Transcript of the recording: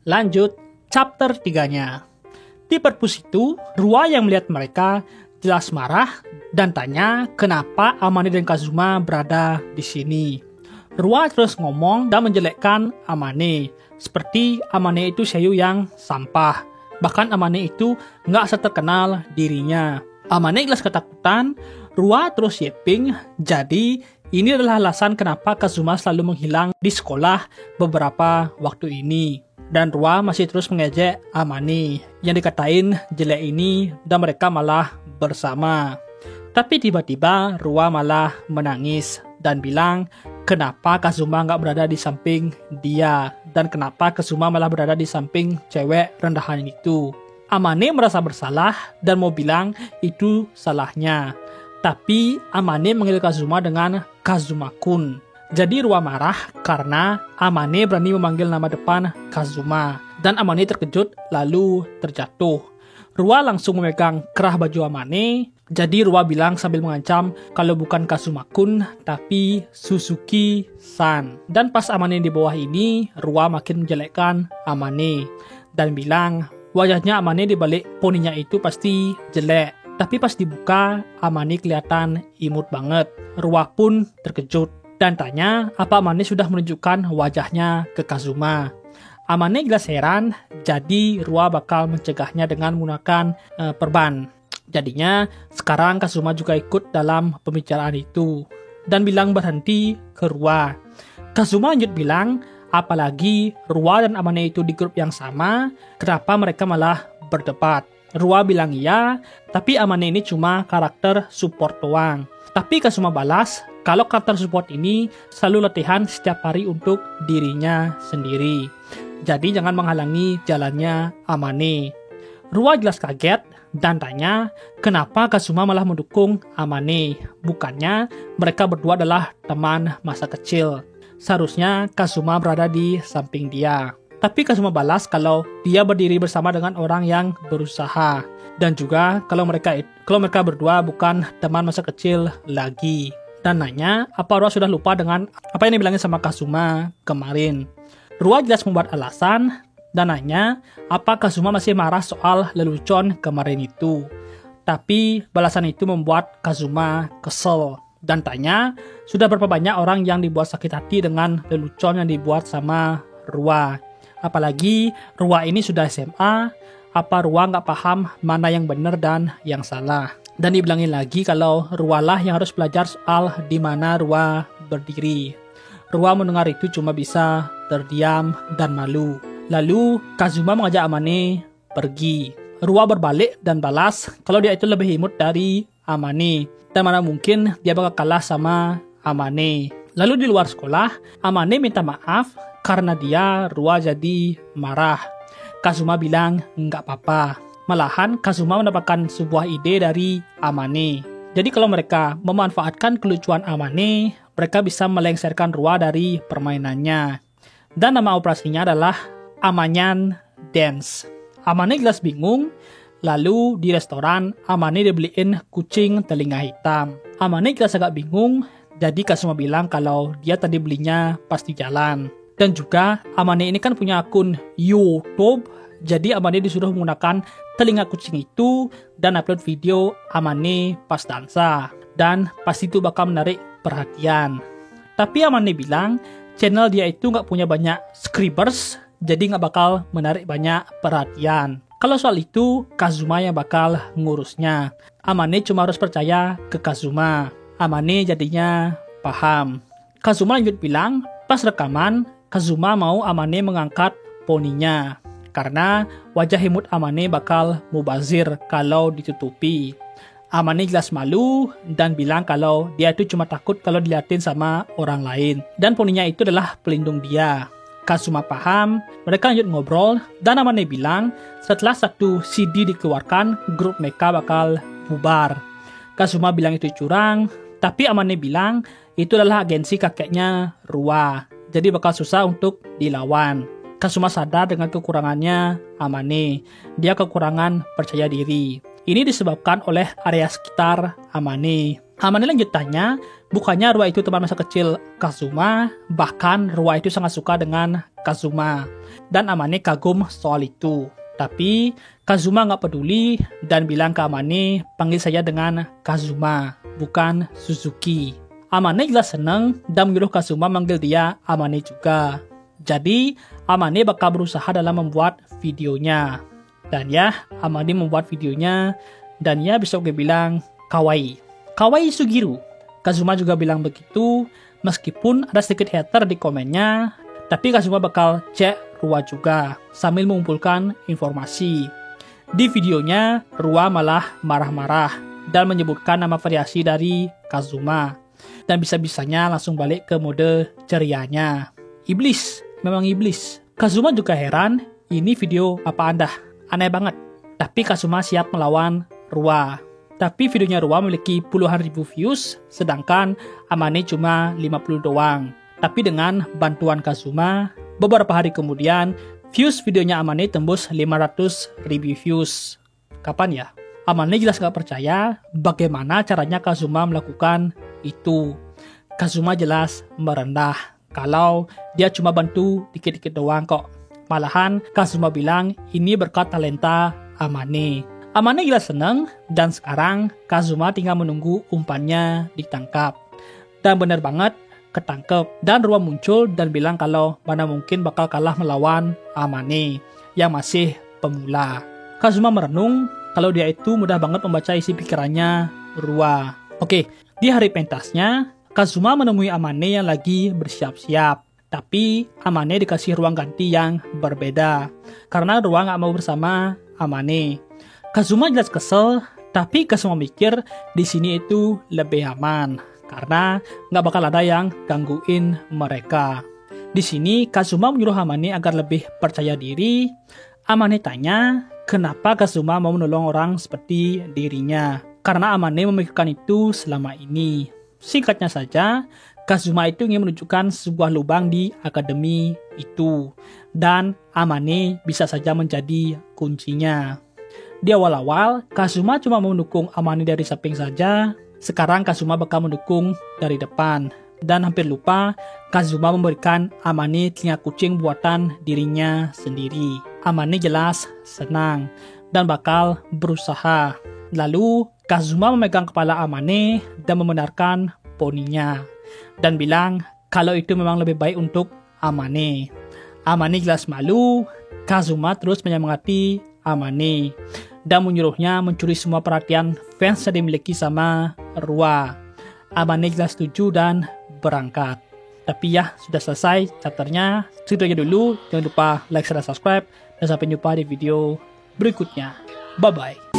Lanjut, chapter 3-nya. Di perpus itu, Rua yang melihat mereka jelas marah dan tanya kenapa Amane dan Kazuma berada di sini. Rua terus ngomong dan menjelekkan Amane, seperti Amane itu Seiyu yang sampah. Bahkan Amane itu nggak seterkenal dirinya. Amane jelas ketakutan. Rua terus yeping, jadi ini adalah alasan kenapa Kazuma selalu menghilang di sekolah beberapa waktu ini. Dan Rua masih terus mengejek Amane yang dikatain jelek ini dan mereka malah bersama. Tapi tiba-tiba Rua malah menangis dan bilang kenapa Kazuma nggak berada di samping dia dan kenapa Kazuma malah berada di samping cewek rendahan itu. Amane merasa bersalah dan mau bilang itu salahnya. Tapi Amane manggil Kazuma dengan Kazuma-kun. Jadi Rua marah karena Amane berani memanggil nama depan Kazuma. Dan Amane terkejut lalu terjatuh. Rua langsung memegang kerah baju Amane. Jadi Rua bilang sambil mengancam kalau bukan Kazuma-kun tapi Suzuki-san. Dan pas Amane di bawah ini, Rua makin menjelekkan Amane. Dan bilang wajahnya Amane di balik poninya itu pasti jelek. Tapi pas dibuka, Amane kelihatan imut banget. Rua pun terkejut dan tanya apa Amane sudah menunjukkan wajahnya ke Kazuma. Amane jelas heran, jadi Rua bakal mencegahnya dengan menggunakan perban. Jadinya sekarang Kazuma juga ikut dalam pembicaraan itu dan bilang berhenti ke Rua. Kazuma lanjut bilang, apalagi Rua dan Amane itu di grup yang sama, kenapa mereka malah berdebat? Rua bilang iya, tapi Amane ini cuma karakter support doang. Tapi Kazuma balas, kalau karakter support ini selalu latihan setiap hari untuk dirinya sendiri. Jadi jangan menghalangi jalannya Amane. Rua jelas kaget dan tanya kenapa Kazuma malah mendukung Amane. Bukannya mereka berdua adalah teman masa kecil. Seharusnya Kazuma berada di samping dia. Tapi Kazuma balas kalau dia berdiri bersama dengan orang yang berusaha. Dan juga kalau mereka berdua bukan teman masa kecil lagi. Dan nanya apa Rua sudah lupa dengan apa yang dibilangin sama Kazuma kemarin. Rua jelas membuat alasan dan nanya apa Kazuma masih marah soal lelucon kemarin itu. Tapi balasan itu membuat Kazuma kesel. Dan tanya sudah berapa banyak orang yang dibuat sakit hati dengan lelucon yang dibuat sama Rua. Apalagi Rua ini sudah SMA, apa Rua nggak paham mana yang benar dan yang salah. Dan dibilangin lagi kalau Rua lah yang harus belajar soal di mana Rua berdiri. Rua mendengar itu cuma bisa terdiam dan malu. Lalu Kazuma mengajak Amane pergi. Rua berbalik dan balas kalau dia itu lebih imut dari Amane. Dan mana mungkin dia bakal kalah sama Amane. Lalu di luar sekolah, Amane minta maaf karena dia Rua jadi marah. Kazuma bilang nggak apa-apa. Malahan Kazuma mendapatkan sebuah ide dari Amane. Jadi kalau mereka memanfaatkan kelucuan Amane, mereka bisa melengsarkan Rua dari permainannya. Dan nama operasinya adalah Amanyan Dance. Amane jelas bingung. Lalu di restoran, Amane dibeliin kucing telinga hitam. Amane jelas agak bingung. Jadi Kazuma bilang kalau dia tadi belinya pas di jalan. Dan juga Amane ini kan punya akun YouTube. Jadi Amane disuruh menggunakan telinga kucing itu dan upload video Amane pas dansa. Dan pasti itu bakal menarik perhatian. Tapi Amane bilang channel dia itu nggak punya banyak subscribers. Jadi nggak bakal menarik banyak perhatian. Kalau soal itu, Kazuma yang bakal ngurusnya. Amane cuma harus percaya ke Kazuma. Amane jadinya paham. Kazuma lanjut bilang, pas rekaman, Kazuma mau Amane mengangkat poninya. Karena wajah imut Amane bakal mubazir kalau ditutupi. Amane jelas malu dan bilang kalau dia itu cuma takut kalau diliatin sama orang lain. Dan poninya itu adalah pelindung dia. Kazuma paham, mereka lanjut ngobrol, dan Amane bilang setelah satu CD dikeluarkan, grup mereka bakal bubar. Kazuma bilang itu curang, tapi Amane bilang itu adalah agensi kakeknya Rua, jadi bakal susah untuk dilawan. Kazuma sadar dengan kekurangannya Amane, dia kekurangan percaya diri. Ini disebabkan oleh area sekitar Amane. Amane lanjut tanya, bukannya Rua itu teman masa kecil Kazuma, bahkan Rua itu sangat suka dengan Kazuma. Dan Amane kagum soal itu. Tapi Kazuma nggak peduli dan bilang ke Amane, panggil saya dengan Kazuma, bukan Suzuki. Amane jelas senang dan menyuruh Kazuma manggil dia Amane juga. Jadi Amane bakal berusaha dalam membuat videonya. Dan ya, Amane membuat videonya dan ya bisa gue bilang kawaii. Kawaii Sugiru. Kazuma juga bilang begitu, meskipun ada sedikit hater di komennya, tapi Kazuma bakal cek Rua juga, sambil mengumpulkan informasi. Di videonya, Rua malah marah-marah dan menyebutkan nama variasi dari Kazuma. Dan bisa-bisanya langsung balik ke mode cerianya. Iblis, memang iblis. Kazuma juga heran, ini video apa anda? Aneh banget. Tapi Kazuma siap melawan Rua. Tapi videonya Rua memiliki puluhan ribu views, sedangkan Amane cuma 50 doang. Tapi dengan bantuan Kazuma, beberapa hari kemudian, views videonya Amane tembus 500 ribu views. Kapan ya? Amane jelas gak percaya bagaimana caranya Kazuma melakukan itu. Kazuma jelas merendah kalau dia cuma bantu dikit-dikit doang kok. Malahan Kazuma bilang ini berkat talenta Amane. Amane jelas seneng dan sekarang Kazuma tinggal menunggu umpannya ditangkap. Dan benar banget, ketangkep. Dan Rua muncul dan bilang kalau mana mungkin bakal kalah melawan Amane yang masih pemula. Kazuma merenung kalau dia itu mudah banget membaca isi pikirannya Rua. Oke, di hari pentasnya, Kazuma menemui Amane yang lagi bersiap-siap. Tapi Amane dikasih ruang ganti yang berbeda karena Rua gak mau bersama Amane. Kazuma jelas kesel, tapi Kazuma mikir di sini itu lebih aman karena nggak bakal ada yang gangguin mereka. Di sini Kazuma menyuruh Amane agar lebih percaya diri. Amane tanya, kenapa Kazuma mau menolong orang seperti dirinya? Karena Amane memikirkan itu selama ini. Singkatnya saja, Kazuma itu ingin menunjukkan sebuah lubang di akademi itu. Dan Amane bisa saja menjadi kuncinya. Di awal-awal, Kazuma cuma mau mendukung Amane dari samping saja. Sekarang Kazuma bakal mendukung dari depan. Dan hampir lupa, Kazuma memberikan Amane telinga kucing buatan dirinya sendiri. Amane jelas senang dan bakal berusaha. Lalu, Kazuma memegang kepala Amane dan membenarkan poninya. Dan bilang kalau itu memang lebih baik untuk Amane. Amane jelas malu. Kazuma terus menyemangati Amane dan menyuruhnya mencuri semua perhatian fans yang dimiliki sama Rua. Amane jelas setuju dan berangkat. Tapi ya, sudah selesai chapternya. Segitu aja dulu. Jangan lupa like, share, dan subscribe. Dan sampai jumpa di video berikutnya. Bye-bye.